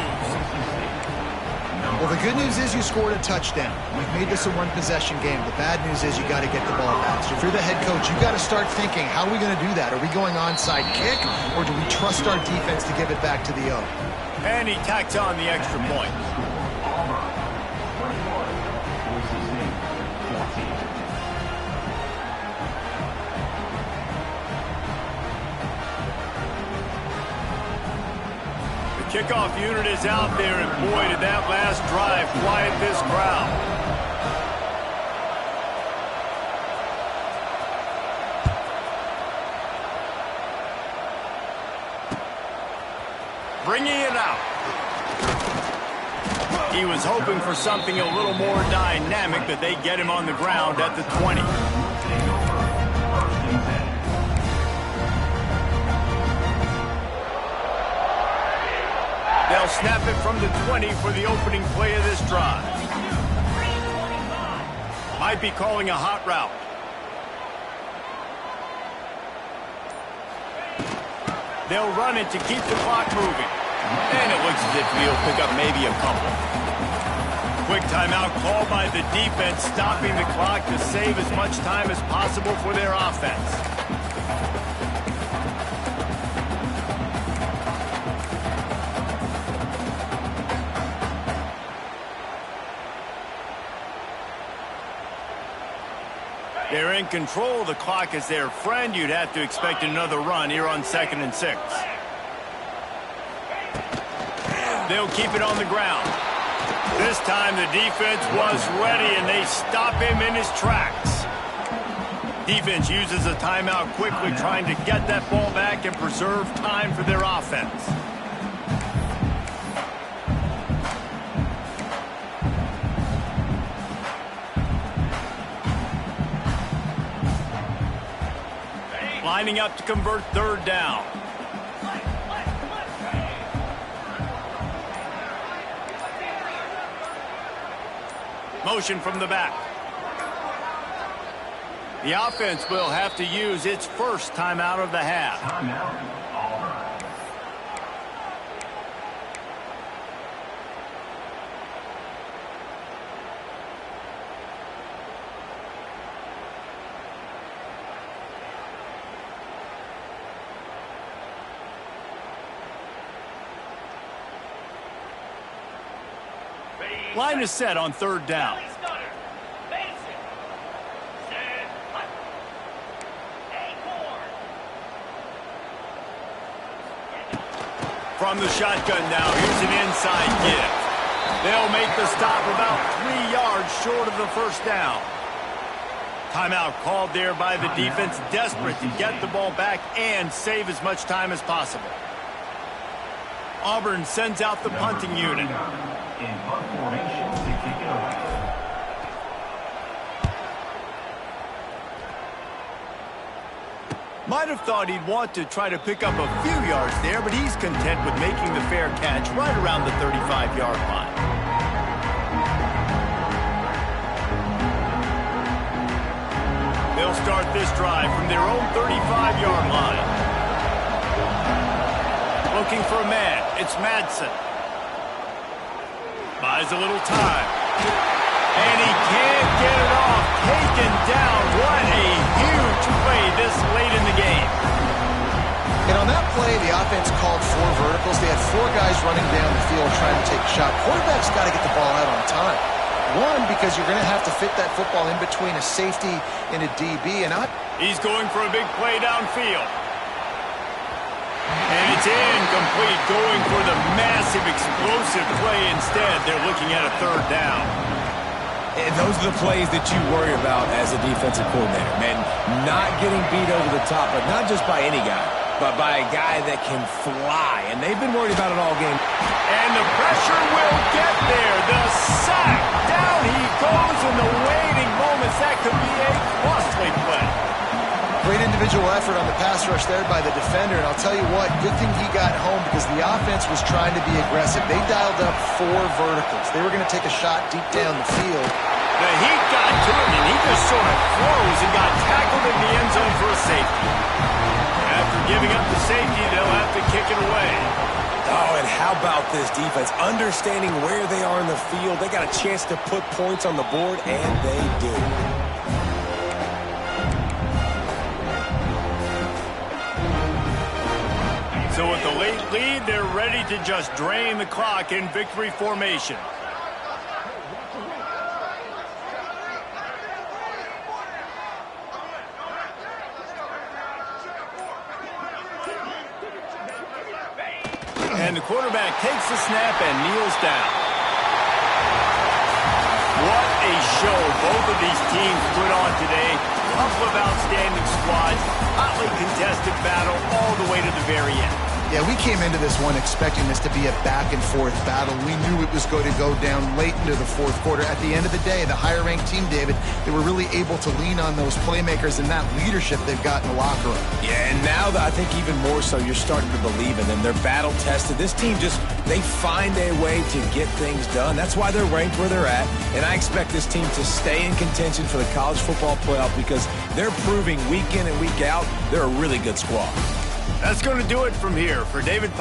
[SPEAKER 2] Well, the good news is you scored a touchdown. We've made this a one-possession game. The bad news is you got to get the ball back. So if you're the head coach, you got to start thinking, how are we going to do that? Are we going onside kick, or do we trust our defense to give it back to the O?
[SPEAKER 1] And he tacks on the extra point. Kickoff unit is out there, and boy, did that last drive quiet this crowd. Bringing it out. He was hoping for something a little more dynamic, but they get him on the ground at the 20. They'll snap it from the 20 for the opening play of this drive. Might be calling a hot route. They'll run it to keep the clock moving. And it looks as if he'll pick up maybe a couple. Quick timeout called by the defense, stopping the clock to save as much time as possible for their offense. They're in control. The clock is their friend. You'd have to expect another run here on 2nd and 6. They'll keep it on the ground. This time the defense was ready, and they stop him in his tracks. Defense uses a timeout quickly, trying to get that ball back and preserve time for their offense. Lining up to convert 3rd down. Motion from the back. The offense will have to use its first timeout of the half.
[SPEAKER 5] Timeout, Auburn.
[SPEAKER 1] Line is set on 3rd down. From the shotgun now, here's an inside give. They'll make the stop about 3 yards short of the 1st down. Timeout called there by the defense, desperate to get the ball back and save as much time as possible. Auburn sends out the punting unit.
[SPEAKER 5] In punt formation to kick it away.
[SPEAKER 1] Might have thought he'd want to try to pick up a few yards there, but he's content with making the fair catch right around the 35-yard line. They'll start this drive from their own 35-yard line. Looking for a man. It's Madsen. Buys a little time. And he can't get it off. Taken down. What a huge play this late in the game.
[SPEAKER 2] And on that play, the offense called 4 verticals. They had 4 guys running down the field trying to take a shot. Quarterback's got to get the ball out on time. One, because you're going to have to fit that football in between a safety and a DB. And
[SPEAKER 1] he's going for a big play downfield. And it's incomplete, going for the massive explosive play instead. They're looking at a 3rd down.
[SPEAKER 3] And those are the plays that you worry about as a defensive coordinator, man. Not getting beat over the top, but not just by any guy, but by a guy that can fly. And they've been worried about it all game.
[SPEAKER 1] And the pressure will get there. The sack. Down he goes in the waiting moments. That could be a costly play.
[SPEAKER 2] great individual effort on the pass rush there by the defender. And I'll tell you what, good thing he got home because the offense was trying to be aggressive. They dialed up 4 verticals. They were going to take a shot deep down the field.
[SPEAKER 1] The heat got to him, and he just sort of froze and got tackled in the end zone for a safety. After giving up the safety, they'll have to kick it away.
[SPEAKER 3] Oh, and how about this defense? Understanding where they are in the field. They got a chance to put points on the board, and they do.
[SPEAKER 1] So with the late lead, they're ready to just drain the clock in victory formation. And the quarterback takes the snap and kneels down. What a show both of these teams put on today. Couple of outstanding squads, hotly contested battle all the way to the very end.
[SPEAKER 2] Yeah, we came into this one expecting this to be a back-and-forth battle. We knew it was going to go down late into the fourth quarter. At the end of the day, the higher-ranked team, David, they were really able to lean on those playmakers and that leadership they've got in the locker room.
[SPEAKER 3] Yeah, and now I think even more so, you're starting to believe in them. They're battle-tested. This team they find a way to get things done. That's why they're ranked where they're at, and I expect this team to stay in contention for the college football playoff because they're proving week in and week out they're a really good squad.
[SPEAKER 1] That's going to do it from here. For David